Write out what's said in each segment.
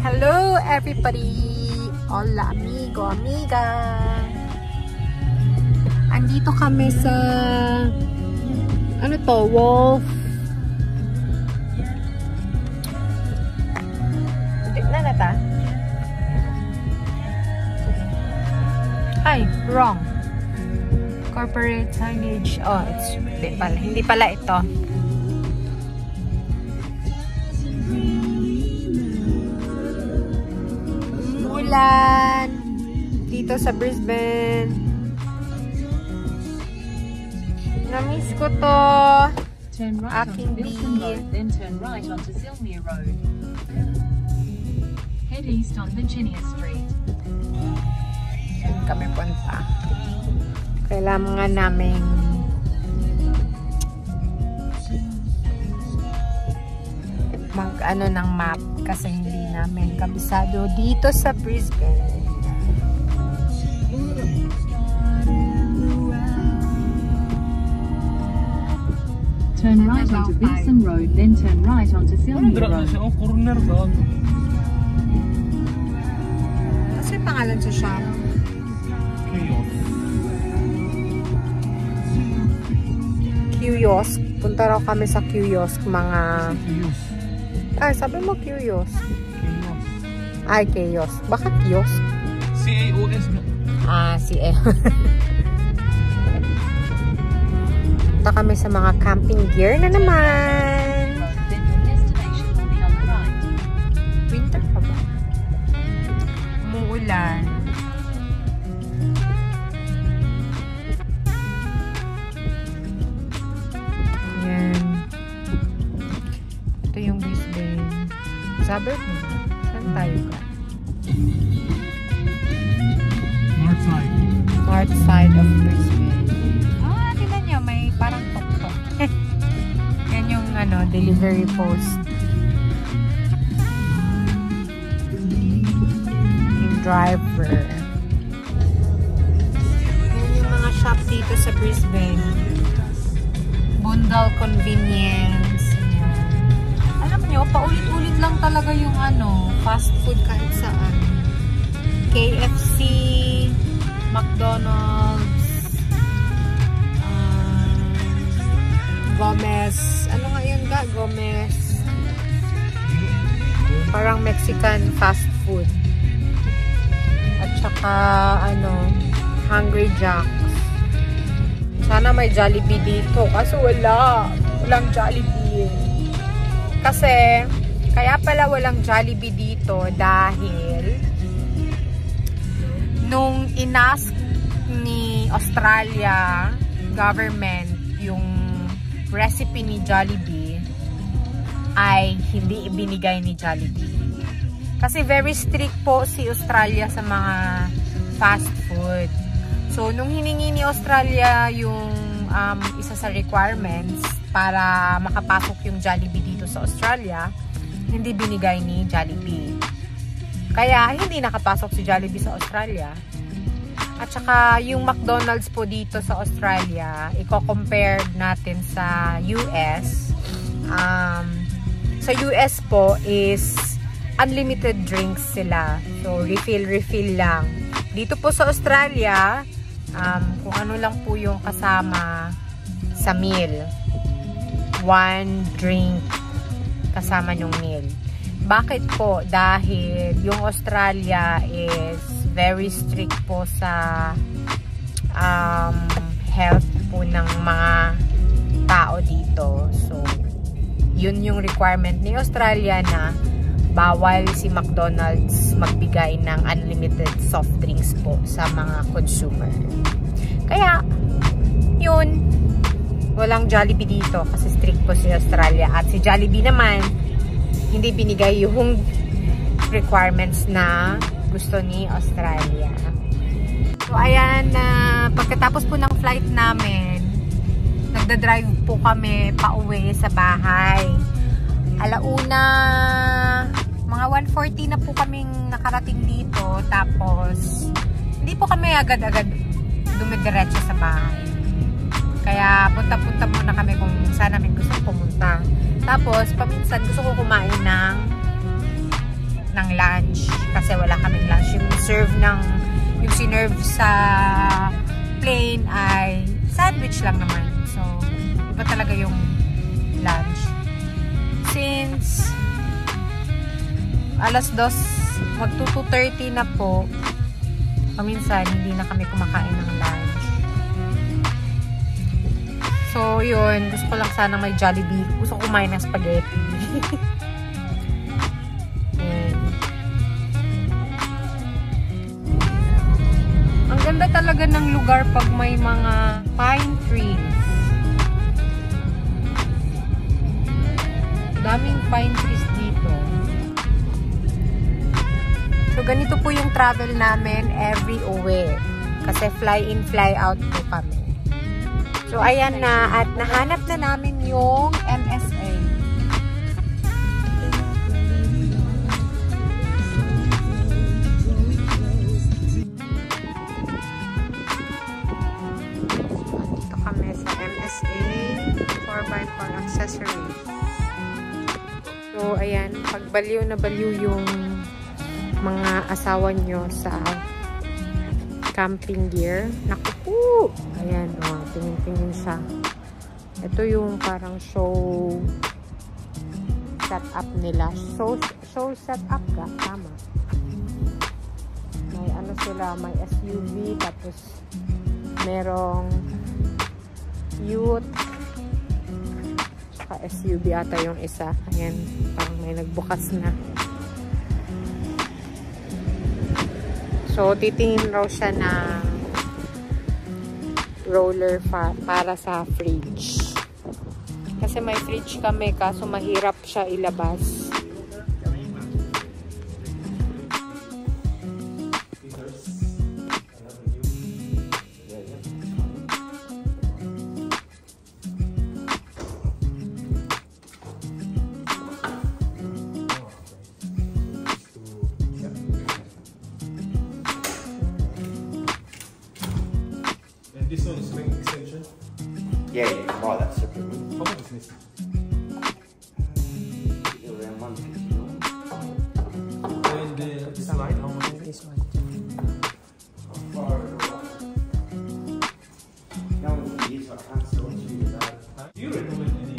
Hello everybody! Hola amigo, amiga! Andito kami sa ano to? Wolf Nanata? Ay, wrong. Corporate signage. Oh, hindi pala ito. Ulan dito sa Brisbane. Namiss ko to. Turn right Aking onto Wilson Road, then turn right onto Sylmere Road. Head east on Virginia Street. Yan kami punta. Kailangan namin mag-ano ng map kasi hindi namin kabisado dito sa Brisbane. Turn right onto Wilson Road, then turn right onto Sylmere Road. Corner ba? Kasi pangalan sa shop? Kiosk. Punta raw kami sa kiosk mga... Ay, sabi mo kiosk. Ay, kiosk. Baka kiosk? C-A-O-S. Ah, C-A. Punta kami sa mga camping gear na naman. Then your destination will be on the right. Winter pa ba? Umuulan. Yan. Ito yung Brisbane. Suburb mo. Saan tayo ka? North side. North side of Brisbane. Ah, tingnan nyo. May parang tok-tok. Yan yung ano, delivery post. Yung driver. Yan yung mga shop dito sa Brisbane. Bundal Convenience. Yan. Alam nyo, paulit-ulit lang talaga yung ano, fast food kahit saan. KFC, McDonald's, Gomez. Ano nga yun ga? Gomez. Parang Mexican fast food. At saka, ano, Hungry Jacks. Sana may Jollibee dito. Kaso wala. Walang Jollibee. Kasi, kaya pala walang Jollibee dito dahil nung inask ni Australia government yung recipe ni Jollibee ay hindi ibinigay ni Jollibee. Kasi very strict po si Australia sa mga fast food. So, nung hiningi ni Australia yung isa sa requirements para makapasok yung Jollibee dito sa Australia, hindi binigay ni Jollibee. Kaya, hindi nakapasok si Jollibee sa Australia. At saka, yung McDonald's po dito sa Australia, i-compare natin sa US. Sa US po is unlimited drinks sila. So, refill lang. Dito po sa Australia, kung ano lang po yung kasama sa meal. One drink kasama yung meal. Bakit po? Dahil yung Australia is very strict po sa health po ng mga tao dito. So, yun yung requirement ni Australia na bawal si McDonald's magbigay ng unlimited soft drinks po sa mga consumer. Kaya, yun, walang Jollibee dito kasi strict po si Australia. At si Jollibee naman, hindi binigay yung requirements na gusto ni Australia. So, ayan, pagkatapos po ng flight namin, nagda-drive po kami pauwi sa bahay. Alauna, mga 1:40 na po kaming nakarating dito. Tapos, hindi po kami agad-agad dumidiretso sa bahay. Kaya, punta-punta muna kami kung saan namin gusto pumunta. Tapos, paminsan gusto ko kumain ng ng lunch kasi wala kaming lunch. Yung sinerve sa plane ay sandwich lang naman. So, iba talaga yung lunch. Since alas 2, magto 2:30 na po, paminsan hindi na kami kumakain ng lunch. So, yun. Gusto ko lang sana may Jollibee. Gusto ko kumain ng spaghetti. Ang ganda talaga ng lugar pag may mga pine trees. Daming pine trees dito. So, ganito po yung travel namin every uwi. Kasi fly in, fly out po kami. So, ayan na. At nahanap na namin yung MSA. Dito kami sa MSA 4x4 accessories. So, ayan. Pag baliw na baliw yung mga asawa nyo sa camping gear. Naku po! Ayan, o. Tingin-tingin siya. Ito yung parang show setup nila. Show setup ka? Tama. May ano sila, may SUV, tapos merong youth, saka SUV ata yung isa. Ayan, parang may nagbukas na. So, titingin raw siya ng roller para sa fridge. Kasi may fridge kami, kaso mahirap siya ilabas. This one is swing extension? Yeah, you can buy that separately. How much is this? Around 150. And this light, how much is this one? How far is it? No one can use it, I can't still use that. Do you recommend any?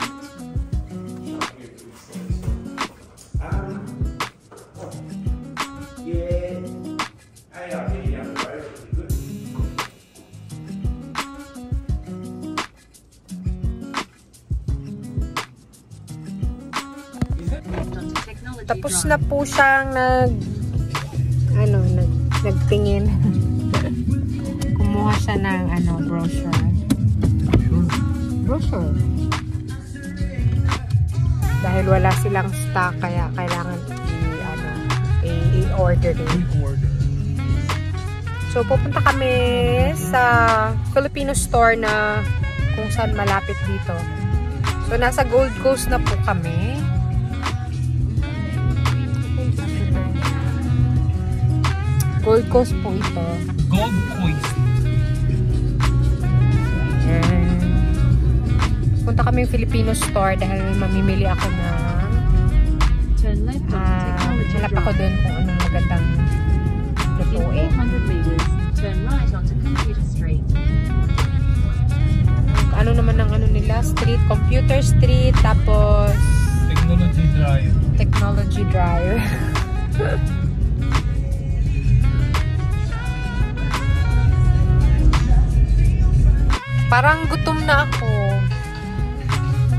Yeah. Hey, I think down the road would be good. Tapos na po siyang nagtingin. Kumuha siya ng brochure. Brochure. Dahil wala silang stock, kaya kailangan i-order din. So, pupunta kami sa Filipino store na kung saan malapit dito. So, nasa Gold Coast na po kami. Gold Coast po ito. Gold Coast. Punta kami yung Filipino store dahil mamimili ako ng hanap ako dun kung anong magandang lutuin. 400 meters, turn right onto Computer Street. Ano naman ang nila? Street, Computer Street, tapos Technology Drive. Technology Drive. Parang gutom na ako.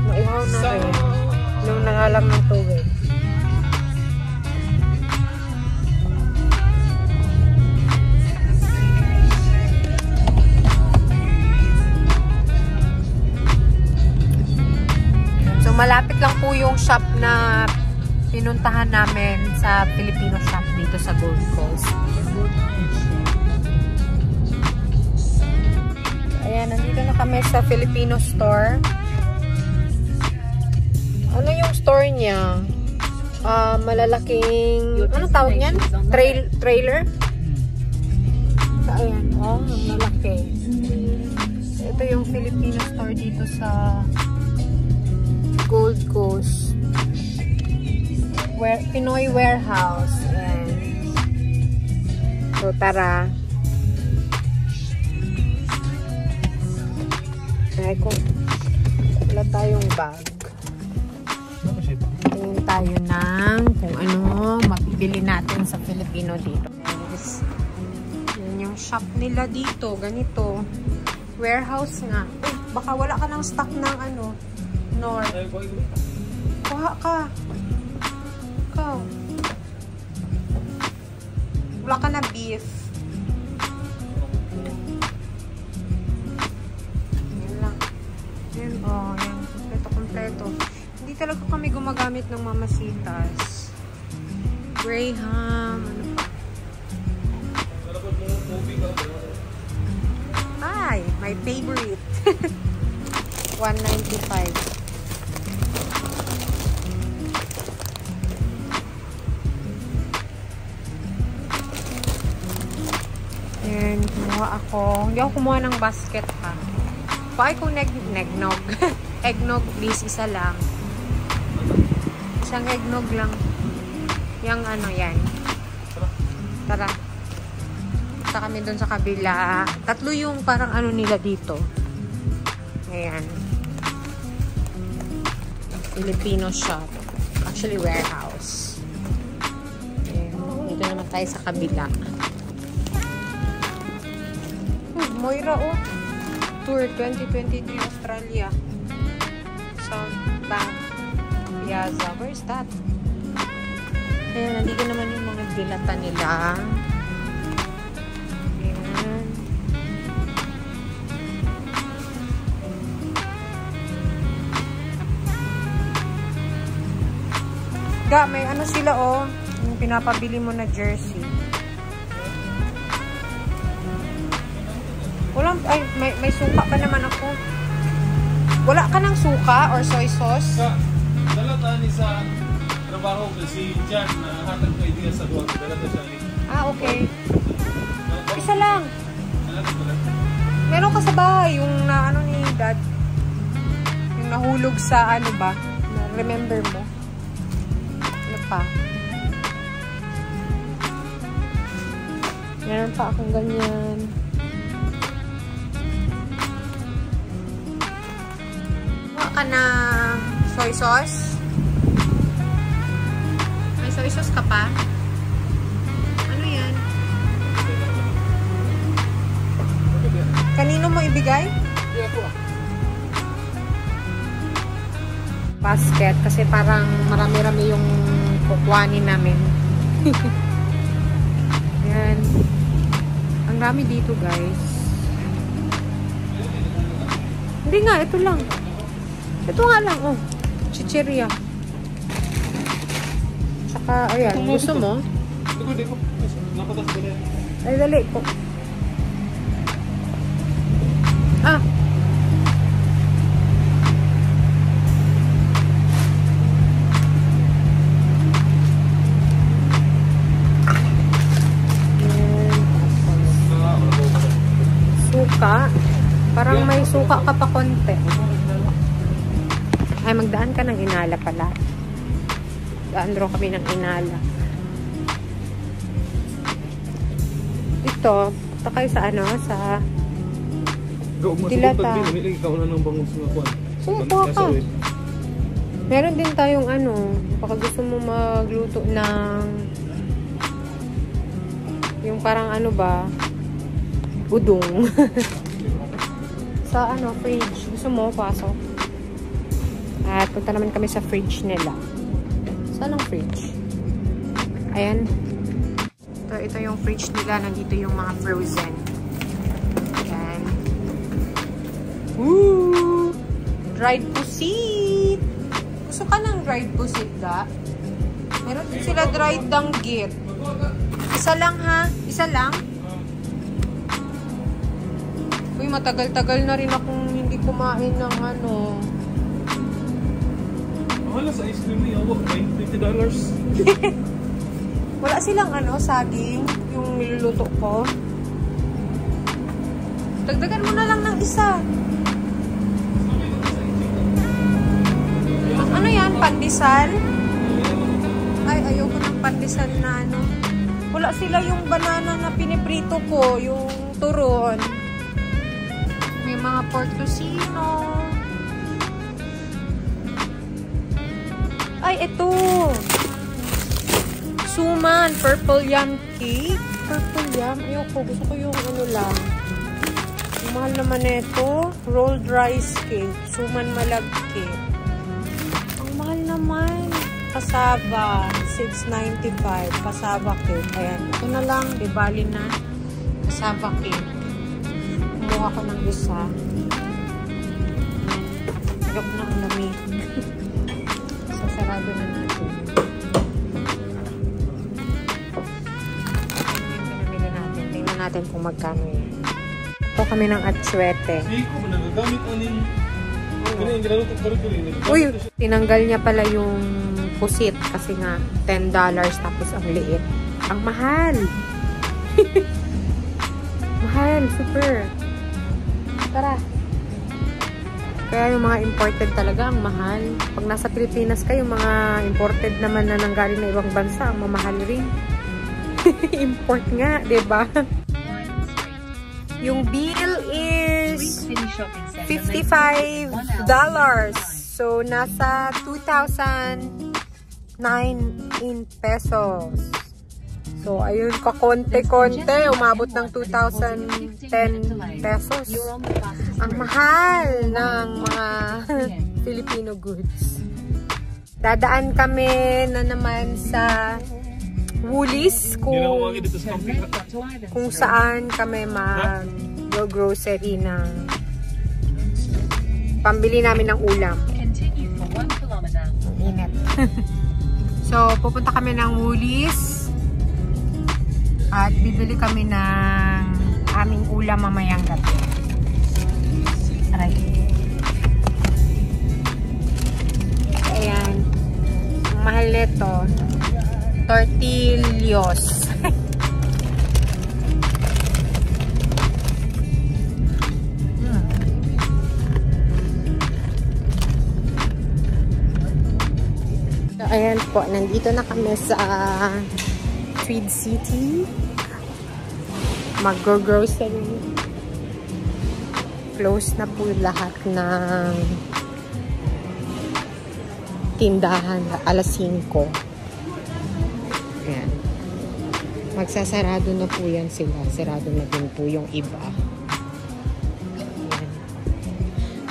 Maihaw na rin. Nung nangalang ng tubig. So, malapit lang po yung shop na pinuntahan namin sa Filipino shop dito sa Gold Coast. Ayan, nandito na kami sa Filipino store. Ano yung store niya? Malalaking, ano tawag niyan? Trailer? So, ayan, malaki. So, ito yung Filipino store dito sa Gold Coast. Pinoy Warehouse. So, tara. Ay, kung wala tayong bag. Tingin tayo ng kung ano mapibili natin sa Filipino dito. Guys, yan yung shop nila dito. Ganito. Warehouse nga. Uy, baka wala ka ng stock ng ano. Nor. Kuha ka. Ikaw. Wala ka na beef. Yan lang. Yan, oh. Yan. Kompleto. Hindi talaga kami gumagamit ng mamasitas. Graham. Ano pa? Ay, my favorite. 195. And kumuha ako. Hindi ako kumuha ng basket ha. Pakay kong eggnog. Eggnog please, isa lang. Isang eggnog lang. Yang ano yan. Tara. Punta kami dun sa kabila. Tatlo yung parang ano nila dito. Ayan. Filipino shop. Actually warehouse. Ayan. Dito naman tayo sa kabila. Moira, oh. Tour 2023 Australia. South Bank Piazza. Where's that? Ayan, nandito naman yung mga dilata nila. Ayan. Ga, may ano sila, oh. Yung pinapabili mo na jersey. Walang, ay, may suka pa naman ako. Wala ka ng suka or soy sauce? Dala tani sa trabaho kasi Jan na hatag ko idea sa duwa. Dala to siya ni. Ah, okay. Isa lang. Alam ko lang. Meron ka sa bahay, yung na ano ni Dad. Yung nahulog sa ano ba? Remember mo? Ano pa? Meron pa akong ganyan. Ka na soy sauce? May soy sauce ka pa? Ano yan? Kanino mo ibigay? Basket kasi parang marami-rami yung kukuhanin namin. Yan. Ang dami dito, guys. Hindi nga, ito lang. Ito nga lang, oh. Chicheria. Saka, ayan. Gusto mo? Diko. Napatas ko na. Ay, dali ko. Ah. Suka. Parang may suka ka pa konti. Ay, magdaan ka ng Inala pala. Daan raw kami ng Inala. Ito, ito kayo sa ano, sa Dilata. Ikaw na ng bangus nga kuwan. Sige, kuha ka. Meron din tayong ano, baka gusto mo magluto ng yung parang ano ba, udong. Sa ano, fridge. Gusto mo, pasok. At punta naman kami sa fridge nila. Saan ang fridge? Ayan. Ito yung fridge nila. Nandito yung mga frozen. Ayan. Woo! Dried pusit! Gusto ka ng dried pusit, ga? Meron din sila dried danggit. Isa lang, ha? Isa lang? Uy, matagal-tagal na rin akong hindi kumain ng ano. Wala sa ice cream niya, $50. Wala silang ano, saging, yung niluluto ko. Dagdagan mo na lang ng isa. Ano yan? Pandesal? Ay, ayoko ng pandesal na ano. Wala sila yung banana na piniprito ko, yung turon. May mga portosino. Ay, ito. Suman, purple yam cake. Purple yam. Ayoko, gusto ko yung ano lang. Yung mahal naman ito. Rolled rice cake. Suman malagkit. Ang mahal naman. Cassava, 6.95. Cassava cake. Ayan. Ito na lang. Ibali na. Cassava cake. Kumuha ko ng isa. Agap na ang lamig. Sasarado na natin. Pinamili natin. Tingnan natin kung magkano yan. Ito kami ng atsuete. Siko, nagagamit ko nin. Uy, tinanggal niya pala yung pusit kasi nga $10 tapos ang liit. Ang mahal. Mahal, super. Tara. Kaya yung mga imported talaga ang mahal. Pag nasa Pilipinas kayo, mga imported naman na nanggaling na ibang bansa, ang mamahal rin. Import nga, diba? Yung bill is $55. So, nasa 2,009 in pesos. So, ayun, kakonte-konte. Umabot ng 2,010 pesos. Ang mahal ng mga Filipino goods. Dadaan kami na naman sa Woolies kung saan kami mag-grocery ng pambili namin ng ulam. Ang init. So, pupunta kami ng Woolies at bibili kami ng aming ulam mamayang gabi. Aray. Ayan. Ang mahal nito, tortillos. So, ayan po. Nandito na kami sa Tweed City. Mag-grocery. Close na po lahat ng tindahan. Alas 5. Ayan. Magsasarado na po yan sila. Sarado na din po yung iba. Ayan.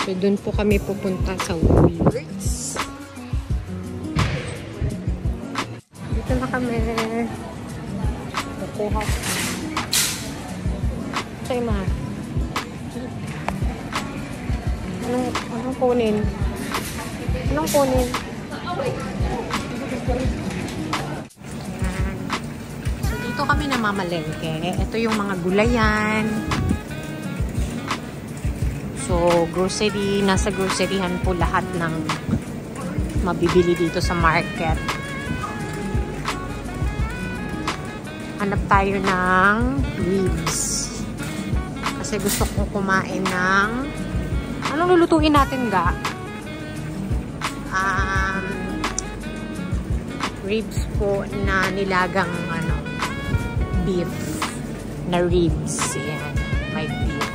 So, dun po kami pupunta sa Woolworths. Dito na kami. Kukuha. Sa'yo, mahal. Anong kunin? Anong kunin? Ayan. So, dito kami namamalengke. Ito yung mga gulayan. So, grocery. Nasa groceryhan po lahat ng mabibili dito sa market. Hanap tayo ng ribs. Kasi gusto kong kumain ng... Anong lulutuin natin, ga? Ribs po na nilagang beef na ribs. Ayan. May beef.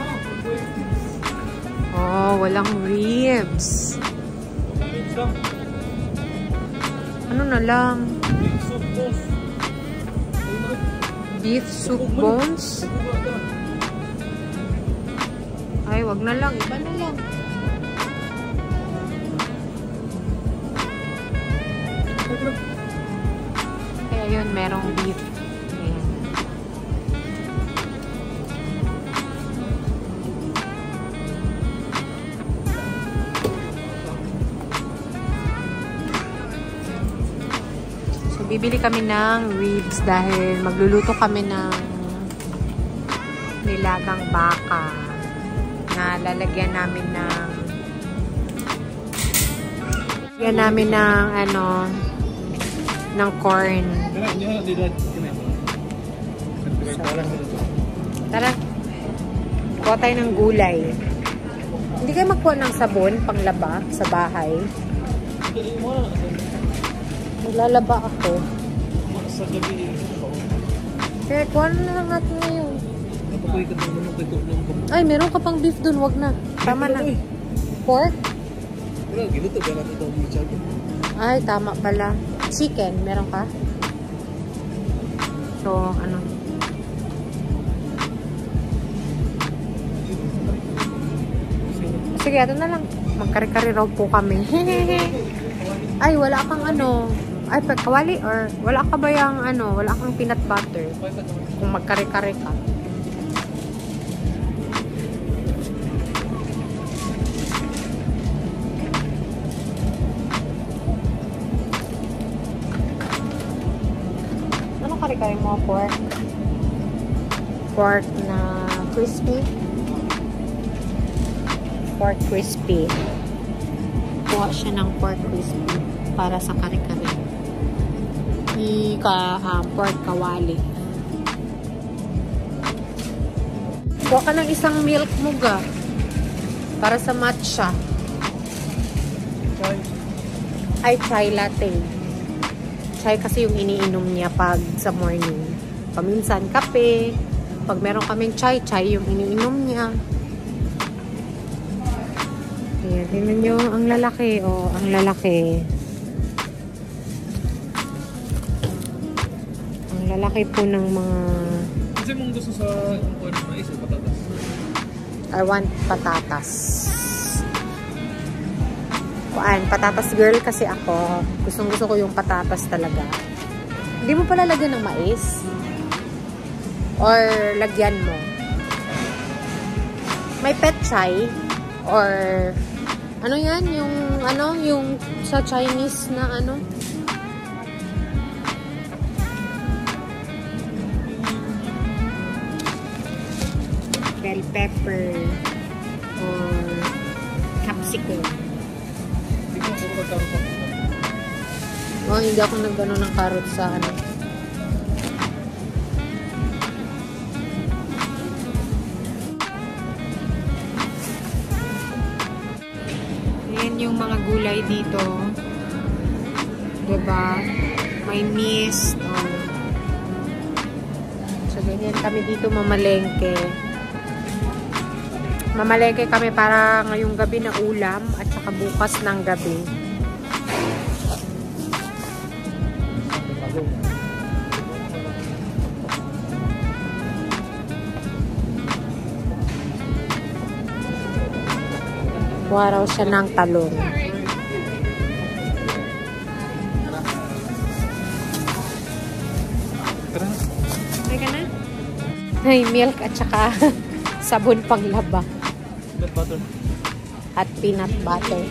Oh, walang ribs. Ano na lang? Beef soup bones? Ay, wag na lang. Iba na lang. Kaya yun, merong beef. Ayan. So, bibili kami ng ribs dahil magluluto kami ng nilagang baka na lalagyan namin ng ng corn. Tara. Kuha tayo ng gulay. Hindi kayo magkuha ng sabon panglaba sa bahay. Maglalaba ako. Kaya kuha na lang natin ngayon. Apoy ka naman kay tulong ko. Ay, meron ka pang beef dun. Wag na. Tama na. Pork? Wala, giluto ba natin ito ang chag? Ay, tama pala. Chicken, meron ka? So, ano? Sige, ito na lang. Magkari-kari raw po kami. Ay, wala kang ano. Ay, kawali or wala ka ba yung ano? Wala kang peanut butter? Kung magkari-kari ka. Ano kari-kari mo? Pork? Pork na crispy? Pork crispy. Kuha siya ng pork crispy para sa kare-kare. Pork kawali. Kuha ka ng isang milk muga para sa matcha. Ay, chai latte. Chai kasi yung iniinom niya pag sa morning. Paminsan kape. Pag meron kaming chai yung iniinom niya. Ayan, tingnan nyo, ang lalaki. Oh, ang lalaki. Ang lalaki po ng mga... Kasi mong gusto sa mais o patatas? I want patatas. Kuan, patatas girl kasi ako. Gustong-gusto ko yung patatas talaga. Hindi mo pala lagyan ng mais? Or lagyan mo? May pet chai? Or... Ano yan? Yung sa Chinese na ano? Bell pepper or capsicum. Oh, hindi ako nag-ano ng carrot sa ano. Yung mga gulay dito, diba? May mist. Oh. So, ganyan kami dito mamalengke. Mamalengke kami para ngayong gabi na ulam at saka bukas ng gabi. Kuha raw siya ng talong. Ay ka na? Ay, milk at saka sabon panglaba. Peanut butter. At peanut butter.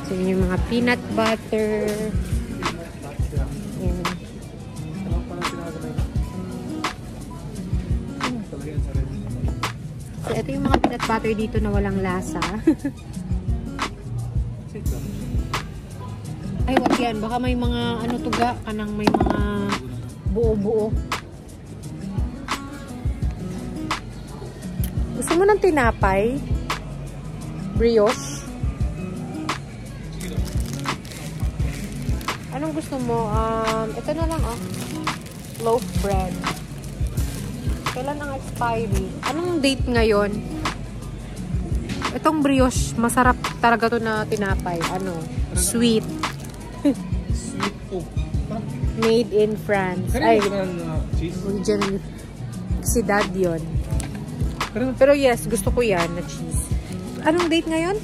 So, yun yung mga peanut butter. Yan. So, ito yung mga peanut butter dito na walang lasa. Ay, wag yan. Baka may mga ano tuga kanang may mga buo-buo. Gusto mo ng tinapay? Brioche? Anong gusto mo? Ito na lang, oh. Loaf bread. Kailan ang expiry? Anong date ngayon? Itong brioche, masarap talaga to na tinapay. Ano? Sweet. Sweet po. Made in France. Ay, cheese? original. Si dad yun. Pero yes, gusto ko yan na cheese. Anong date ngayon?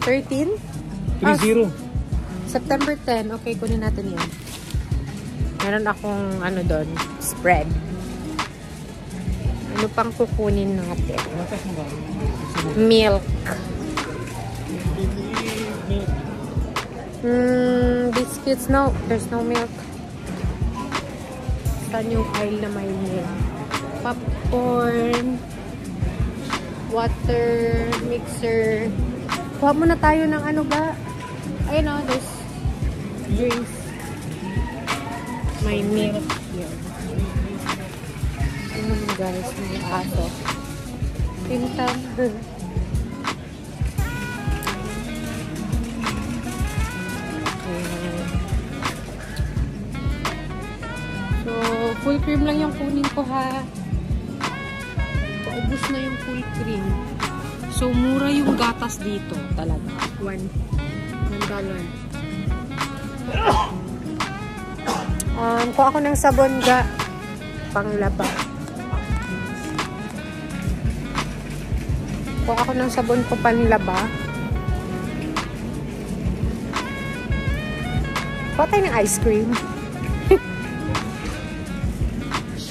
13? 30. September 10. Okay, kunin natin yan. Meron akong ano doon, spread. Ano pang kukunin natin? Milk. Biscuits, no. There's no milk. Saan yung aisle na may milk? Popcorn. Water. Mixer. Kuha muna tayo ng ano ba? Ayun o, there's drinks. May milk. Yan. Ano mo guys, may aso. Tintam. Full cream lang yung kunin ko, ha. Paubos na yung full cream. So, mura yung gatas dito. Talaga. $1. Kuha ako ng sabon ga. Panglaba. Kuha ako ng sabon ko panlaba. Kuha tayo ng ice cream.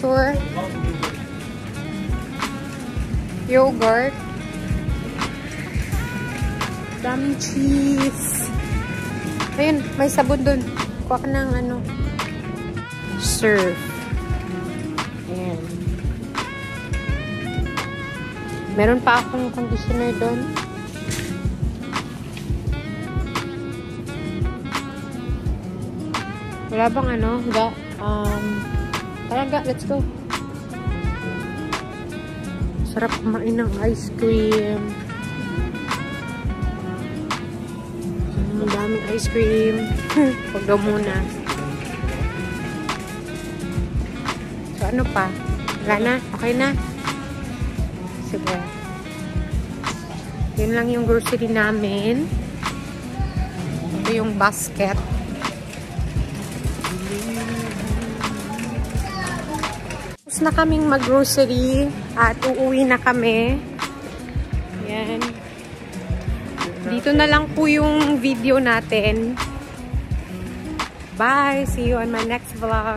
Sure. Yogurt. Daming cheese. Ayun, may sabon dun. Kuha ka ng ano. Surf. Ayan. Meron pa akong conditioner dun. Wala bang ano? Tara, let's go. Sarap kumain ng ice cream. Ang daming ice cream. Huwag daw muna. So, ano pa? Wala na? Okay na? Sige. Yun lang yung grocery namin. Ito yung basket. Tapos na kaming mag-grocery at uuwi na kami. Yan. Dito na lang po yung video natin. Bye! See you on my next vlog.